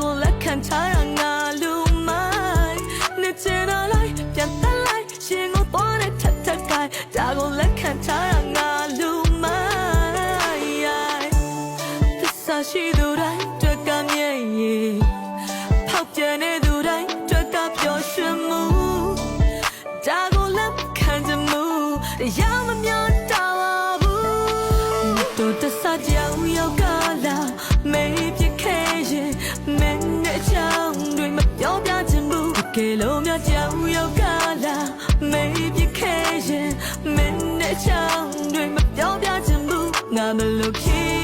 ကိုလက်ခံထားရငါလူမိုင်းနေချင်တာလိုက်ပြန်တက်လိုက်ရှင်ကိုသွားတဲ့ထက်ထက်ကိုင်းဒါကိုလက်ခံထားရငါလူမိုင်းသစ္စာရှိသူတိုင်းတွက်ကမြဲရည်ဖောက်ပြန်နေသူတိုင်းတွက်ကပျော်ရွှင်မှုဒါကိုလက်ခံချင်မှုတရားမမျောတာပါဘူးတို့တဆကြောင်ရောက်ကလာမေးပြခဲ့ရင်မင်းနဲ့ချောင်းတွေမပြောပြချင်ဘူးကဲလုံးများကြောင်ရောက်ကလာမေးပြခဲ့ရင်မင်းနဲ့ချောင်းတွေမပြောပြချင်ဘူးငါမလို့ဖြစ်